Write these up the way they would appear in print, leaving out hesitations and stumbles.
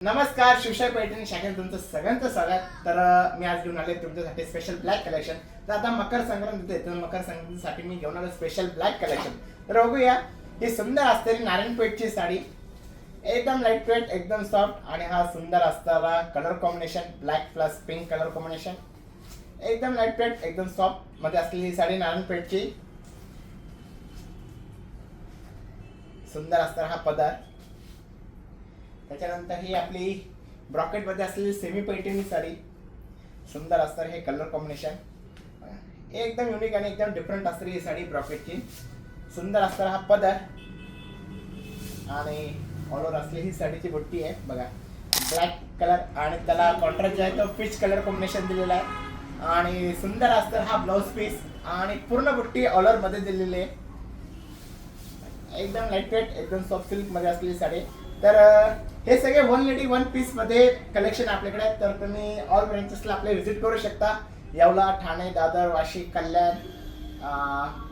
नमस्कार, शिवशाही पैठणी शाखेत तुमचं सगळ्यांचं स्वागत. तर मी आज घेऊन आले तुमच्यासाठी स्पेशल ब्लॅक कलेक्शन. तर आता मकर संक्रांती येते, तर मकर संक्रांतीसाठी मी घेऊन आलो स्पेशल ब्लॅक कलेक्शन. तर बघूया, ही सुंदर असणारी नारायणपेठची साडी, एकदम लाईट वेट, एकदम सॉफ्ट, आणि हा सुंदर असणारा colour combination black plus pink colour combination, एकदम लाईट वेट, एकदम सॉफ्ट मध्ये असलेली साडी नारायणपेठची. सुंदर असणारा हा पदर, त्याच्यानंतर ही आपली ब्रॉकेट मध्ये असलेली सेमी पैठणी साडी, सुंदर असणार हे कलर कॉम्बिनेशन, एकदम युनिक आणि एकदम डिफरंट असणारी ही साडी ब्रॉकेटची. सुंदर असणार हा पदर, आणि ऑल ओव्हर असलेली ही साडीची बुट्टी आहे बघा, ब्लॅक कलर, आणि त्याला कॉन्ट्रास्ट जो आहे तो पीच कलर कॉम्बिनेशन दिलेला आहे. आणि सुंदर असणार हा ब्लाउज पीस, आणि पूर्ण बुट्टी ऑल ओव्हर मध्ये दिलेली आहे. एकदम लाईट वेट, एकदम सॉफ्ट सिल्क मध्ये असलेली साडी. तर हे सगळे वन लेडी वन पीस मध्ये कलेक्शन आपल्याकडे आहे. तर तुम्ही ऑल ब्रांचेसला आपले व्हिजिट करू शकता. येवला, ठाणे, दादर, वाशी, कल्याण,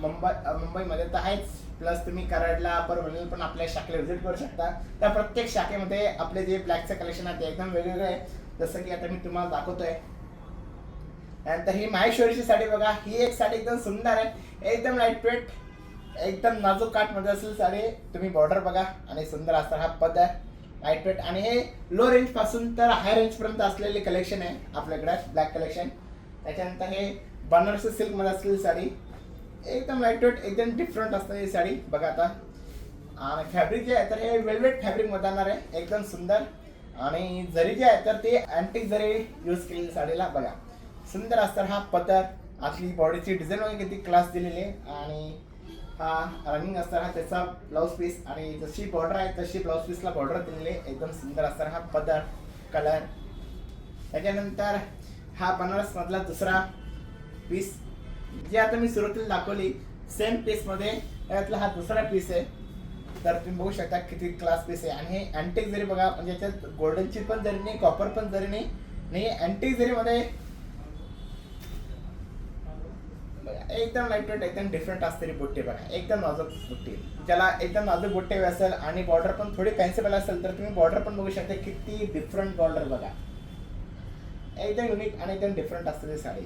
मुंबईमध्ये तर आहेच, प्लस तुम्ही कराडला, परभणीला पण आपल्या शाखेला व्हिजिट करू शकता. त्या प्रत्येक शाखेमध्ये आपले जे ब्लॅकचं कलेक्शन आहे ते एकदम वेगवेगळे आहे, जसं की आता मी तुम्हाला दाखवतोय. त्यानंतर ही माहेश्वरीची साडी बघा, ही एक साडी एकदम सुंदर आहे, एकदम लाईट वेट, एकदम नाजूक काठ मध्ये असेल साडी. तुम्ही बॉर्डर बघा, आणि सुंदर असणार हा पदर, लाईट वेट, आणि हे लो रेंज पासून तर हाय रेंज पर्यंत असलेले कलेक्शन आहे आपल्याकडे ब्लॅक कलेक्शन. त्याच्यानंतर हे बनारसी सिल्क मध्ये असलेली साडी, एकदम लाईट वेट, एकदम डिफरंट असणारी साडी बघा आता. आणि फॅब्रिक जे आहे तर हे वेलवेट फॅब्रिक मध्ये येणार आहे, एकदम सुंदर. आणि जरी जे आहे तर ते अँटिक जरी यूज केलेली साडीला बघा. सुंदर असणार हा पदर, आपली बॉडीची डिझाईन वगैरे किती क्लास दिलेली आहे. आणि हा रनिंग असणार हा त्याचा ब्लाउज पीस, आणि जशी बॉर्डर आहे तशी ब्लाउज पीसला बॉर्डर दिलेली आहे. एकदम सुंदर असणार हा पदर कलर. त्याच्यानंतर हा बनारस मधला दुसरा पीस, जे आता मी सुरुवातीला दाखवली सेम पीस मध्ये यातला हा दुसरा पीस आहे. तर तुम्ही बघू शकता किती क्लास पीस आहे. आणि हे अँटिक जरी बघा, म्हणजे याच्यात गोल्डनची पण जरी नाही, कॉपर पण जरी नाही, अँटिक जरी मध्ये एकदम लाईट वेट, एकदम डिफरंट असणारी बुट्टी बघा, एकदम नाजूक बुट्टी. ज्याला एकदम नाजूक बुट्टी असेल आणि बॉर्डर पण थोडी फॅन्सीबल असेल तर तुम्ही बॉर्डर पण बघू शकता, किती डिफरंट बॉर्डर बघा, एकदम युनिक आणि एकदम डिफरंट असणारी साडी.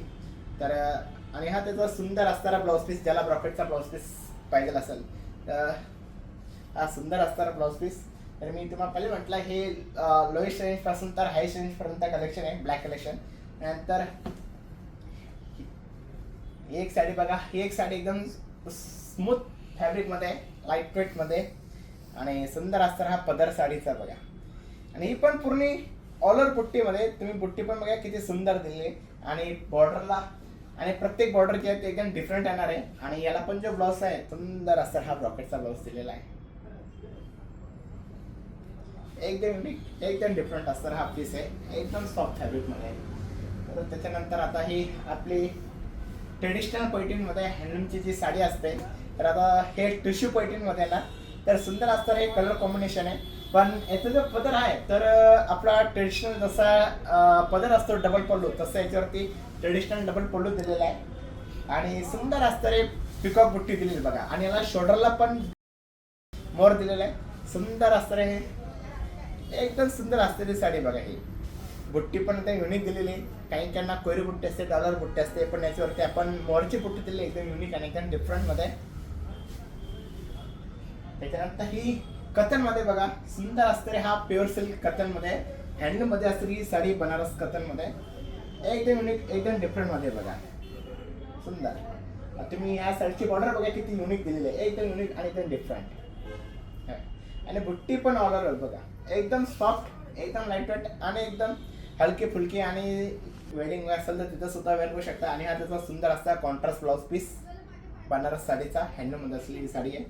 तर आणि हा त्याचा सुंदर असणारा ब्लाउज पीस, ज्याला ब्रॉकेटचा ब्लाउज पीस पाहिजे असेल तर हा सुंदर असणारा ब्लाउज पीस. तर मी तुम्हाला पहिले म्हटलं हे लोएस्ट रेंज पासून तर हायस्ट रेंज पर्यंत कलेक्शन आहे ब्लॅक कलेक्शन. नंतर एक साडी बघा, ही एक साडी एकदम स्मूथ फॅब्रिक मध्ये, लाईट वेट मध्ये, आणि सुंदर असणार हा पदर साडीचा बघा. आणि ही पण पूर्ण ऑल ओव्हर बुट्टी मध्ये, तुम्ही बुट्टी पण बघा किती सुंदर दिली. आणि बॉर्डरला, आणि प्रत्येक बॉर्डर जे आहे ते एकदम डिफरंट येणार आहे. आणि याला पण जो ब्लाउज आहे सुंदर असणार हा ब्रॉकेटचा ब्लाउज दिलेला आहे, एकदम युनिक, एकदम डिफरंट असणार हा पीस आहे, एकदम सॉफ्ट फॅब्रिक मध्ये. तर त्याच्यानंतर आता ही आपली ट्रेडिशनल पैठणीमध्ये हँडलूमची जी साडी असते, तर आता हे टिश्यू पैठणीमध्ये ना, तर सुंदर असतं हे कलर कॉम्बिनेशन आहे. पण याचा जो पदर आहे तर आपला ट्रेडिशनल जसा पदर असतो डबल पल्लू, तसं याच्यावरती ट्रेडिशनल डबल पल्लू दिलेला आहे. आणि सुंदर असतं रे पिकॉक बुट्टी दिलेली बघा, आणि याला शोल्डरला पण मोर दिलेला आहे. सुंदर असतं रे, एकदम सुंदर असते साडी बघा. ही बुट्टी पण आता युनिक दिलेली, काही काहींना कोयरी बुट्टी असते, डॉलर बुट्टी असते, पण याच्यावरती आपण मोरची बुट्टी दिली, एकदम युनिक आणि एकदम डिफरंट मध्ये. त्याच्यानंतर ही कतन मध्ये बघा, सुंदर असते हा प्युअर सिल्क कतन मध्ये, हँडलूम मध्ये असते ही साडी बनारस कतन मध्ये, एकदम युनिक, एकदम डिफरंट मध्ये बघा, सुंदर. तुम्ही या साडीची बॉर्डर बघा किती युनिक दिलेली आहे, एकदम युनिक आणि एकदम डिफरंट. आणि बुट्टी पण ऑल ओव्हर बघा, एकदम सॉफ्ट, एकदम लाईट वेट, आणि एकदम हलकी फुलकी, आणि वेडिंग असेल तर तिथं सुद्धा वेअर करू शकता. आणि हा त्याचा सुंदर असता कॉन्ट्रास्ट ब्लाउज पीस, बनारस साडीचा हँडलूम मध्ये असलेली साडी आहे.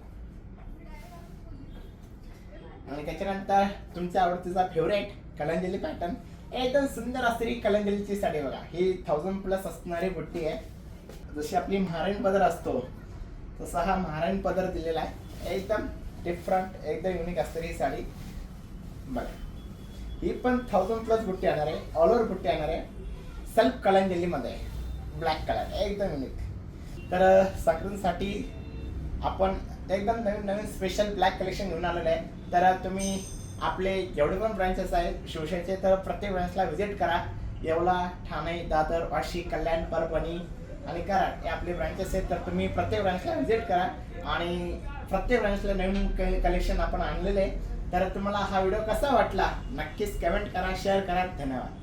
आणि त्याच्यानंतर तुमच्या आवडतीचा फेवरेट कलंजली पॅटर्न, एकदम सुंदर असणारी कलंजलीची साडी बघा. ही 1000+ असणारी बुट्टी आहे. जशी आपली महाराणी पदर असतो तसा हा महाराणी पदर दिलेला आहे, एकदम डिफरंट, एकदम युनिक असणारी ही साडी बघा. ही पण 1000+ बुट्टी येणार आहे, ऑल ओव्हर बुट्टी येणार आहे, सेल्फ कलंजली मध्ये, ब्लॅक कलर, एकदम युनिक. तर संक्रांतीसाठी आपण एकदम नवीन नवीन स्पेशल ब्लॅक कलेक्शन घेऊन आलेलं आहे. तर तुम्ही आपले जेवढे पण ब्रांचेस आहेत शिवशाहीचे, तर प्रत्येक ब्रांचला व्हिजिट करा. येवला, ठाणे, दादर, वाशी, कल्याण, परभणी आणि कराड हे आपले ब्रांचेस आहेत. तर तुम्ही प्रत्येक ब्रांचला व्हिजिट करा आणि प्रत्येक ब्रांचला नवीन कलेक्शन आपण आणलेले आहे. तर तुम्हाला हा व्हिडिओ कसा वाटला नक्कीच कमेंट करा, शेअर करा. धन्यवाद.